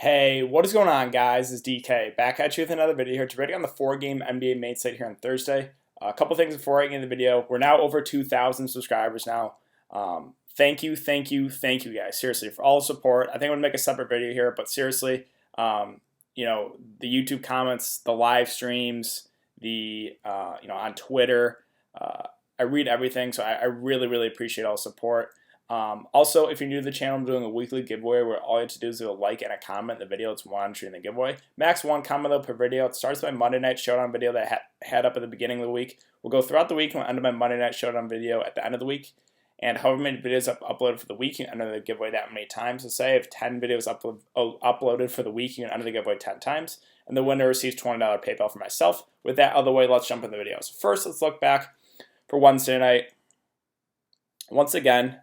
Hey, what is going on, guys? It's DK back at you with another video here. Today on the 4-game NBA main slate here on Thursday. A couple things before I get into the video. We're now over 2,000 subscribers now. Thank you, guys. Seriously, for all the support. I think I'm gonna make a separate video here, but seriously, the YouTube comments, the live streams, the on Twitter. I read everything, so I really appreciate all the support. Also, if you're new to the channel, I'm doing a weekly giveaway where all you have to do is do a like and a comment in the video. It's one entry in the giveaway. Max one comment though per video. It starts with my Monday Night Showdown video that I had up at the beginning of the week. We'll go throughout the week and we'll end up my Monday Night Showdown video at the end of the week. And however many videos I've uploaded for the week, you can enter the giveaway that many times. So say I have 10 videos uploaded for the week, you can enter the giveaway 10 times. And the winner receives $20 PayPal for myself. With that out of the way, let's jump into the video. So first, let's look back for Wednesday night. Once again,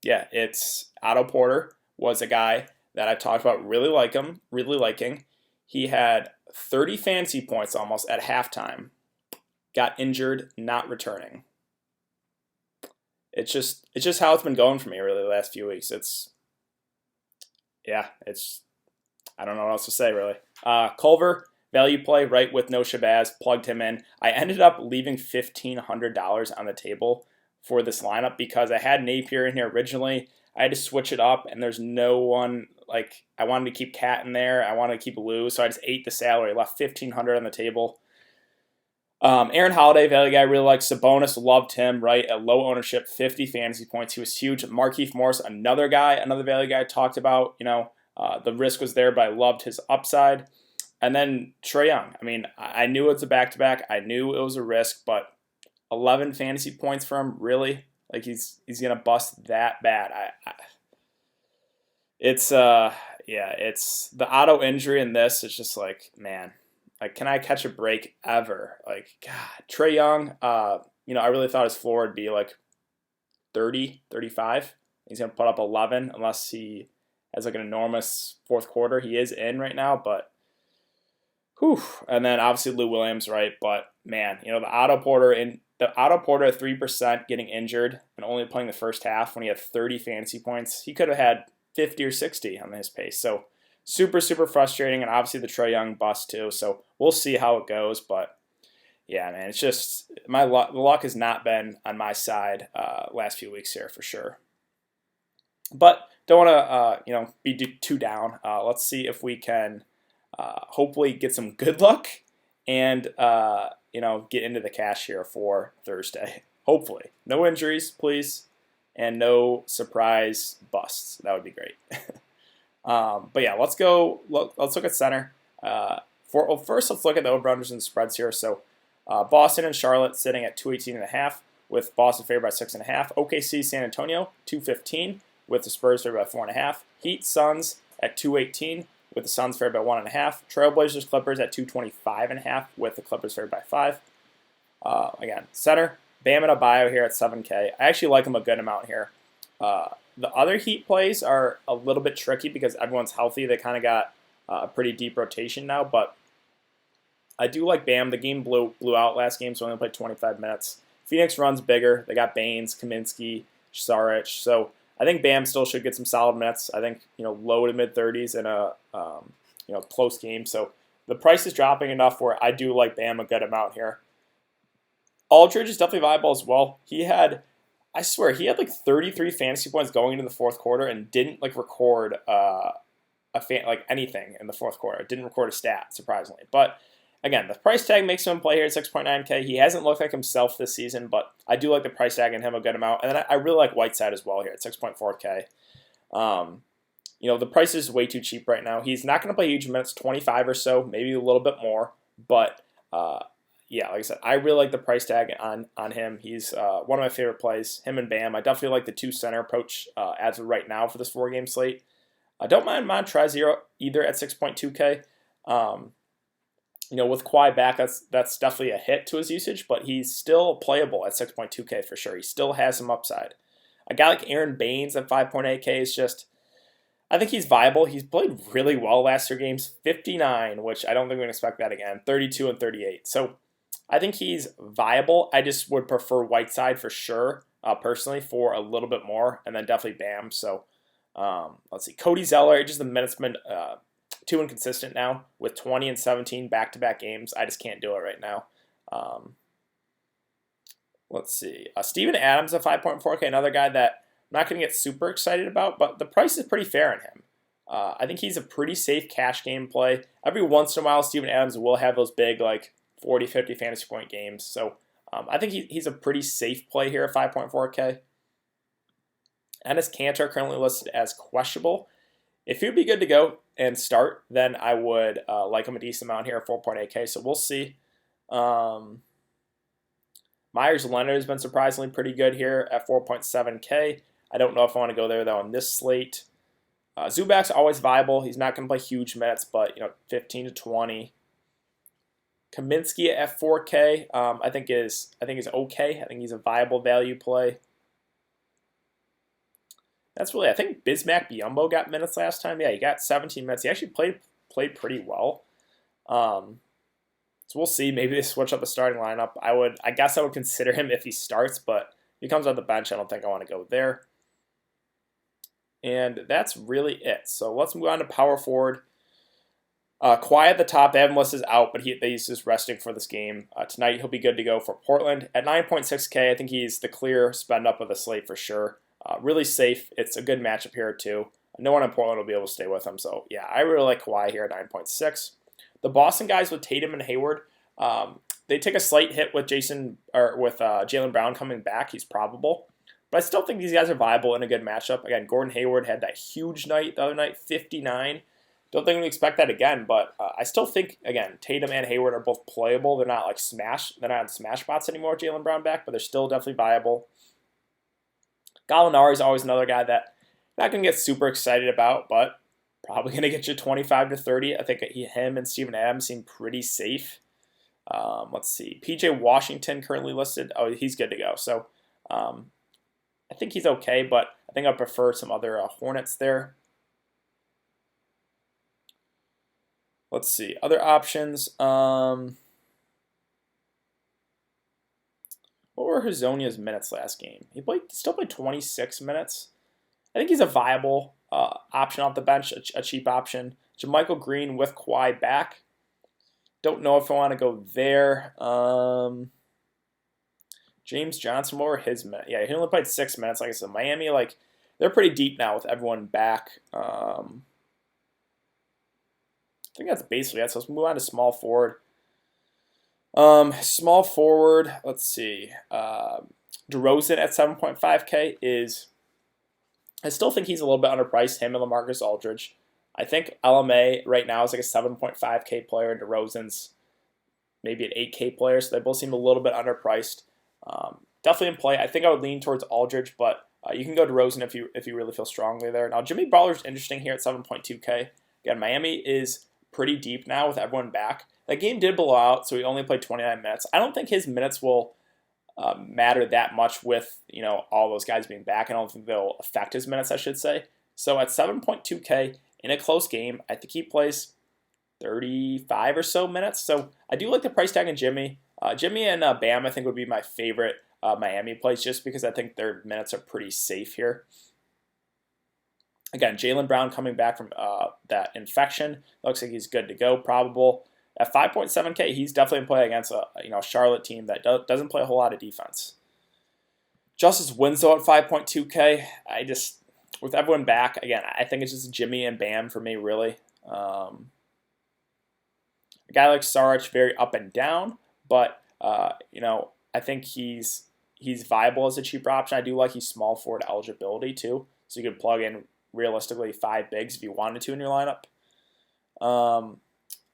it's Otto Porter was a guy that I talked about really liking. He had 30 fantasy points almost at halftime. Got injured, not returning. It's just how it's been going for me really the last few weeks. I don't know what else to say really. Culver, value play, right, with no Shabazz, plugged him in. I ended up leaving $1,500 on the table for this lineup because I had Napier in here originally. I had to switch it up, and there's no one, like, I wanted to keep Cat in there. I wanted to keep Lou, so I just ate the salary, left $1,500 on the table. Aaron Holiday, value guy, really liked. Sabonis, loved him, right, at low ownership, 50 fantasy points. He was huge. Markieff Morris, another value guy I talked about. The risk was there, but I loved his upside. And then Trae Young. I mean, I knew it was a back-to-back. I knew it was a risk, but 11 fantasy points for him, really? Like, he's gonna bust that bad. It's the auto injury in this. It's just like, man, like, can I catch a break ever? Like, God, Trae Young. I really thought his floor would be like 30, 35. He's gonna put up 11 unless he has like an enormous fourth quarter. He is in right now, but. Whew. And then obviously Lou Williams, right? But man, the Otto Porter at 3% getting injured and only playing the first half when he had 30 fantasy points. He could have had 50 or 60 on his pace. So super frustrating, and obviously the Trae Young bust too. So we'll see how it goes. But yeah, man, it's just the luck has not been on my side last few weeks here for sure. But don't want to be too down. Let's see if we can. Hopefully get some good luck and, get into the cash here for Thursday. Hopefully. No injuries, please, and no surprise busts. That would be great. But yeah, let's look at center. First, let's look at the over-unders and spreads here. So Boston and Charlotte sitting at 218.5 with Boston favored by 6.5. OKC, San Antonio, 215 with the Spurs favored by 4.5. Heat, Suns at 218. With the Suns favored by 1.5. Trailblazers, Clippers at 225.5 with the Clippers favored by 5. Again, center, Bam and Adebayo here at 7K. I actually like them a good amount here. The other Heat plays are a little bit tricky because everyone's healthy. They kind of got a pretty deep rotation now, but I do like Bam. The game blew out last game, so only played 25 minutes. Phoenix runs bigger. They got Baines, Kaminsky, Saric, so I think Bam still should get some solid minutes. I think low to mid 30s in a close game. So the price is dropping enough where I do like Bam a good amount here. Aldridge is definitely viable as well. I swear, he had like 33 fantasy points going into the fourth quarter and didn't record anything in the fourth quarter. Didn't record a stat, surprisingly. But again, the price tag makes him play here at 6.9K. He hasn't looked like himself this season, but I do like the price tag in him a good amount. And then I really like Whiteside as well here at 6.4K. The price is way too cheap right now. He's not going to play huge minutes, 25 or so, maybe a little bit more. But, like I said, I really like the price tag on him. He's one of my favorite plays, him and Bam. I definitely like the two-center approach as of right now for this 4-game slate. I don't mind Montrezl either at 6.2K. With Kawhi back, that's definitely a hit to his usage, but he's still playable at 6.2K for sure. He still has some upside. A guy like Aaron Baines at 5.8K is just, I think he's viable. He's played really well last 3 games, 59, which I don't think we're going to expect that again, 32 and 38. So I think he's viable. I just would prefer Whiteside for sure, personally, for a little bit more, and then definitely Bam. So Let's see. Cody Zeller, just the minutes been too inconsistent now with 20 and 17 back-to-back games. I just can't do it right now. Let's see. Steven Adams at 5.4K, another guy that I'm not going to get super excited about, but the price is pretty fair on him. I think he's a pretty safe cash game play. Every once in a while, Steven Adams will have those big, like, 40, 50 fantasy point games. So I think he's a pretty safe play here at 5.4K. Enes Kanter currently listed as questionable. If he'd be good to go and start, then I would like him a decent amount here at 4.8K. So we'll see. Myers Leonard has been surprisingly pretty good here at 4.7K. I don't know if I want to go there, though, on this slate. Zubac's always viable. He's not going to play huge minutes, but 15 to 20. Kaminsky at 4K, I think is okay. I think he's a viable value play. That's really, I think Bismack Biyombo got minutes last time. Yeah, he got 17 minutes. He actually played pretty well. So we'll see. Maybe they switch up the starting lineup. I guess I would consider him if he starts, but if he comes on the bench, I don't think I want to go there. And that's really it. So let's move on to power forward. Kawhi at the top. Evan List is out, but he's just resting for this game. Tonight he'll be good to go for Portland. At 9.6K, I think he's the clear spend up of the slate for sure. Really safe. It's a good matchup here too. No one in Portland will be able to stay with him. So yeah, I really like Kawhi here at 9.6. The Boston guys with Tatum and Hayward, they take a slight hit with Jaylen Brown coming back. He's probable. But I still think these guys are viable in a good matchup. Again, Gordon Hayward had that huge night the other night, 59. Don't think we expect that again, but I still think, again, Tatum and Hayward are both playable. They're not like they're not on smash spots anymore, Jaylen Brown back, but they're still definitely viable. Gallinari is always another guy that I'm not going to get super excited about, but probably going to get you 25 to 30. I think him and Steven Adams seem pretty safe. Let's see. PJ Washington currently listed. Oh, he's good to go. So I think he's okay, but I think I prefer some other Hornets there. Let's see. Other options. What were Hazonia's minutes last game? He still played 26 minutes. I think he's a viable option off the bench, a cheap option. JaMychal Green with Kawhi back. Don't know if I want to go there. James Johnson, what were his minutes? Yeah, he only played 6 minutes. Like I said, Miami, they're pretty deep now with everyone back. I think that's basically it. So let's move on to small forward. Small forward, let's see. DeRozan at 7.5K I still think he's a little bit underpriced, him and LaMarcus Aldridge. I think LMA right now is like a 7.5K player, and DeRozan's maybe an 8K player, so they both seem a little bit underpriced. Definitely in play. I think I would lean towards Aldridge, but you can go DeRozan if you really feel strongly there. Now, Jimmy Butler's interesting here at 7.2K. Again, Miami is pretty deep now with everyone back. That game did blow out, so he only played 29 minutes. I don't think his minutes will matter that much with all those guys being back. I don't think they'll affect his minutes, I should say. So at 7.2K in a close game, I think he plays 35 or so minutes. So I do like the price tag on Jimmy. Jimmy and Bam, I think, would be my favorite Miami plays just because I think their minutes are pretty safe here. Again, Jaylen Brown coming back from that infection. Looks like he's good to go, probable. At 5.7K, he's definitely in play against a Charlotte team that doesn't play a whole lot of defense. Justice Winslow at 5.2K. With everyone back, again, I think it's just Jimmy and Bam for me, really. A guy like Saric, very up and down, but I think he's viable as a cheaper option. I do like his small forward eligibility too, so you could plug in realistically 5 bigs if you wanted to in your lineup.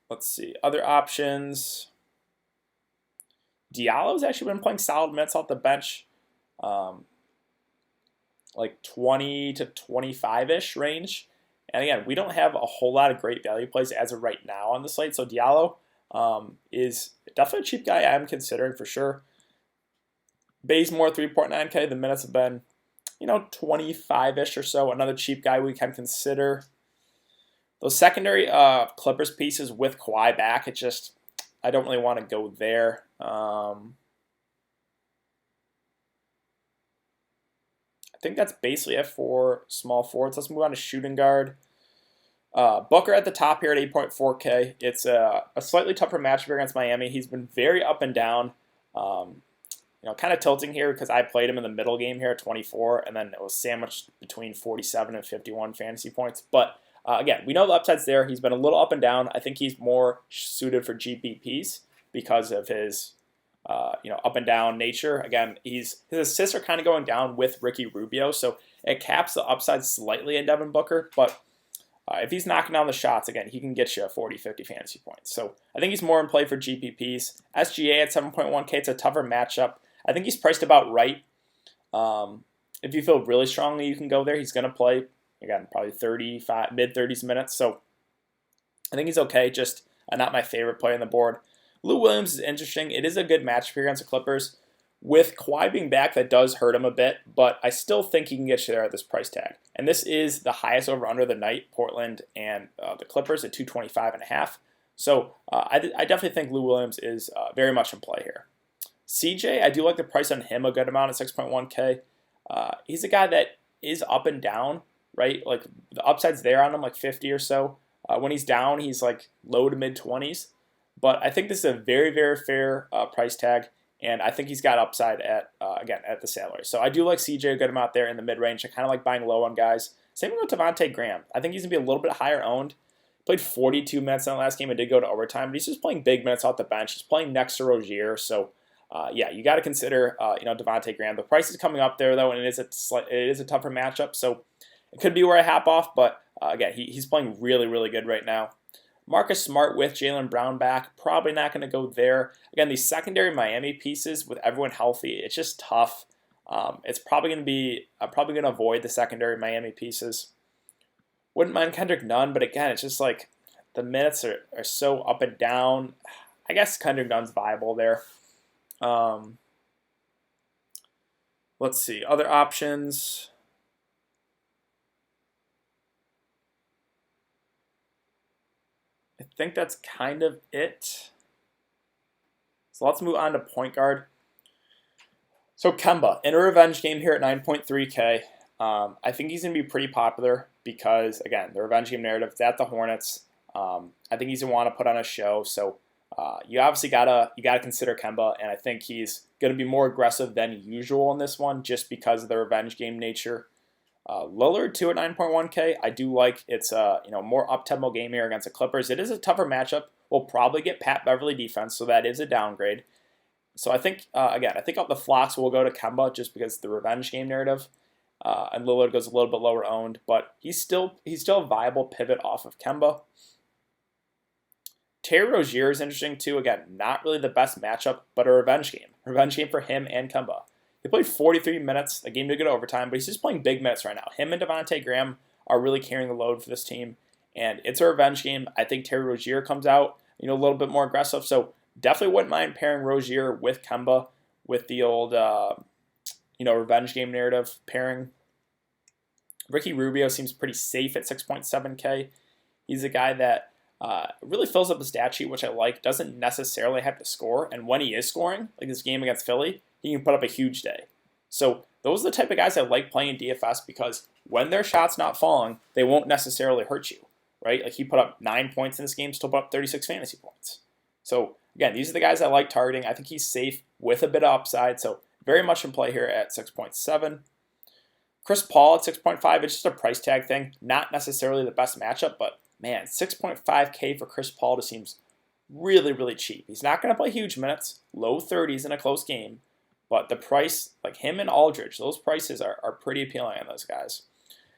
Let's see. Other options. Diallo's actually been playing solid minutes off the bench. Like 20 to 25-ish range. And again, we don't have a whole lot of great value plays as of right now on the slate. So Diallo is definitely a cheap guy I'm considering for sure. Bazemore 3.9K. The minutes have been 25-ish or so. Another cheap guy we can consider. Those secondary Clippers pieces with Kawhi back, I don't really want to go there. I think that's basically it for small forwards. Let's move on to shooting guard. Booker at the top here at 8.4K. It's a slightly tougher matchup against Miami. He's been very up and down. Kind of tilting here because I played him in the middle game here at 24, and then it was sandwiched between 47 and 51 fantasy points. But again, we know the upside's there. He's been a little up and down. I think he's more suited for GPPs because of his up and down nature. Again, his assists are kind of going down with Ricky Rubio, so it caps the upside slightly in Devin Booker. But if he's knocking down the shots, again, he can get you 40, 50 fantasy points. So I think he's more in play for GPPs. SGA at 7.1K, it's a tougher matchup. I think he's priced about right. If you feel really strongly you can go there, he's going to play, again, probably 35, mid-30s minutes. So I think he's okay, just not my favorite play on the board. Lou Williams is interesting. It is a good matchup here against the Clippers. With Kawhi being back, that does hurt him a bit, but I still think he can get you there at this price tag. And this is the highest over-under of the night, Portland and the Clippers at 225.5. So I definitely think Lou Williams is very much in play here. CJ, I do like the price on him a good amount at 6.1K. He's a guy that is up and down, right? Like the upside's there on him, like 50 or so. When he's down, he's like low to mid 20s. But I think this is a very, very fair price tag, and I think he's got upside at the salary. So I do like CJ a good amount there in the mid range. I kind of like buying low on guys. Same with Devontae Graham. I think he's gonna be a little bit higher owned. Played 42 minutes in the last game and did go to overtime, but he's just playing big minutes off the bench. He's playing next to Rozier, so. You got to consider, Devontae Graham. The price is coming up there, though, and it is a tougher matchup, so it could be where I hop off, but again, he's playing really, really good right now. Marcus Smart with Jaylen Brown back, probably not going to go there. Again, these secondary Miami pieces with everyone healthy, it's just tough. It's probably going to be, I'm probably going to avoid the secondary Miami pieces. Wouldn't mind Kendrick Nunn, but again, it's just like the minutes are so up and down. I guess Kendrick Nunn's viable there. Let's see, other options. I think that's kind of it. So let's move on to point guard. So Kemba, in a revenge game here at 9.3K. I think he's going to be pretty popular because, again, the revenge game narrative, it's at the Hornets. I think he's going to want to put on a show, so you obviously gotta consider Kemba, and I think he's going to be more aggressive than usual in this one just because of the revenge game nature. Lillard too at 9.1K. I do like it's a more up-tempo game here against the Clippers. It is a tougher matchup. We'll probably get Pat Beverly defense, so that is a downgrade. So I think I think the flocks will go to Kemba just because of the revenge game narrative, and Lillard goes a little bit lower owned, but he's still a viable pivot off of Kemba. Terry Rozier is interesting too. Again, not really the best matchup, but a revenge game. Revenge game for him and Kemba. He played 43 minutes. The game did go to overtime, but he's just playing big minutes right now. Him and Devontae Graham are really carrying the load for this team, and it's a revenge game. I think Terry Rozier comes out, a little bit more aggressive, so definitely wouldn't mind pairing Rozier with Kemba with the old, revenge game narrative pairing. Ricky Rubio seems pretty safe at 6.7K. He's a guy that really fills up the stat sheet, which I like. Doesn't necessarily have to score, and when he is scoring, like this game against Philly, he can put up a huge day. So those are the type of guys I like playing in DFS because when their shot's not falling, they won't necessarily hurt you, right? Like he put up 9 points in this game, still put up 36 fantasy points. So again, these are the guys I like targeting. I think he's safe with a bit of upside, so very much in play here at 6.7. Chris Paul at 6.5, it's just a price tag thing. Not necessarily the best matchup, but man, 6.5K for Chris Paul just seems really, really cheap. He's not going to play huge minutes, low 30s in a close game, but the price, like him and Aldridge, those prices are pretty appealing on those guys.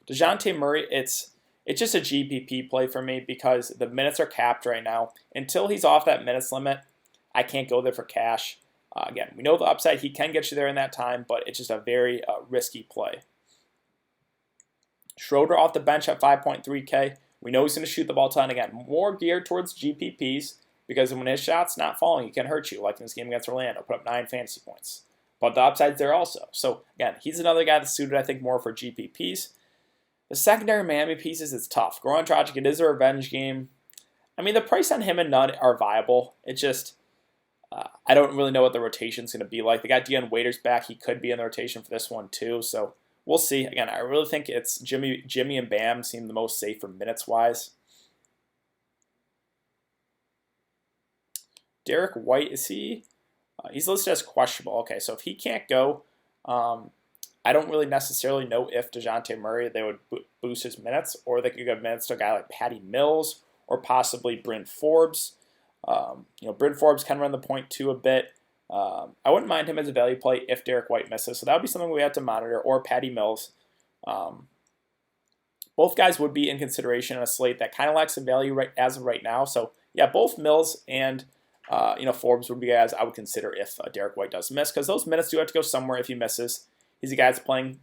DeJounte Murray, it's just a GPP play for me because the minutes are capped right now. Until he's off that minutes limit, I can't go there for cash. Again, we know the upside, he can get you there in that time, but it's just a very risky play. Schroeder off the bench at 5.3K. We know he's going to shoot the ball a ton. Again, more geared towards GPPs because when his shot's not falling, he can hurt you, like in this game against Orlando, put up 9 fantasy points. But the upside's there also. So, again, he's another guy that's suited, I think, more for GPPs. The secondary Miami pieces, it's tough. Goran Dragic, it is a revenge game. I mean, the price on him and Nunn are viable. It's just, I don't really know what the rotation's going to be like. They got Dion Waiters back. He could be in the rotation for this one, too. So, we'll see. Again, I really think it's Jimmy and Bam seem the most safe for minutes wise. Derek White, is he? He's listed as questionable. Okay, so if he can't go, I don't really necessarily know if DeJounte Murray, they would boost his minutes, or they could give minutes to a guy like Patty Mills or possibly Bryn Forbes. Bryn Forbes can run the point too a bit. I wouldn't mind him as a value play if Derek White misses, so that would be something we have to monitor, or Patty Mills. Both guys would be in consideration on a slate that kind of lacks some value as of right now. So yeah, both Mills and Forbes would be guys I would consider if Derek White does miss, because those minutes do have to go somewhere if he misses. He's a guy that's playing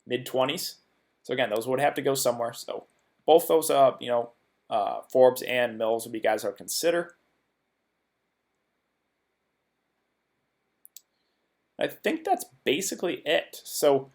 mid-20s. So again, those would have to go somewhere. So both those, Forbes and Mills would be guys I would consider. I think that's basically it. So,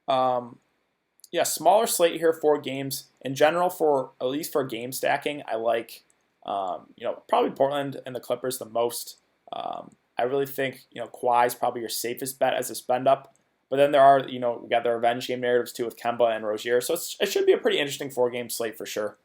smaller slate here, 4 games. In general, at least for game stacking, I like, probably Portland and the Clippers the most. I really think, Kawhi is probably your safest bet as a spend up. But then there are, we got the revenge game narratives too with Kemba and Rozier. So it should be a pretty interesting 4-game slate for sure.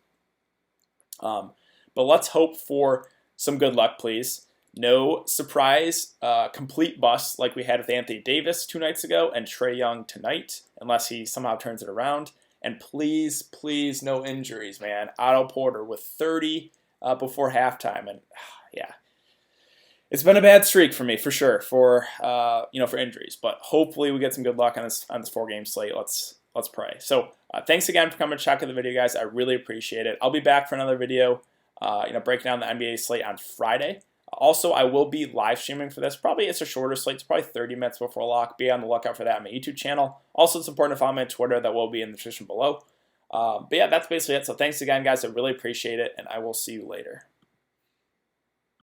But let's hope for some good luck, please. No surprise, complete bust like we had with Anthony Davis 2 nights ago and Trae Young tonight, unless he somehow turns it around. And please, please, no injuries, man. Otto Porter with 30 before halftime. And yeah, it's been a bad streak for me for sure for injuries. But hopefully we get some good luck on this 4-game slate. Let's pray. So thanks again for coming to check out the video, guys. I really appreciate it. I'll be back for another video, breaking down the NBA slate on Friday. Also, I will be live streaming for this. Probably it's a shorter slate. It's probably 30 minutes before lock. Be on the lookout for that on my YouTube channel. Also, it's important to follow me on Twitter. That will be in the description below. But yeah, that's basically it. So thanks again, guys. I really appreciate it, and I will see you later.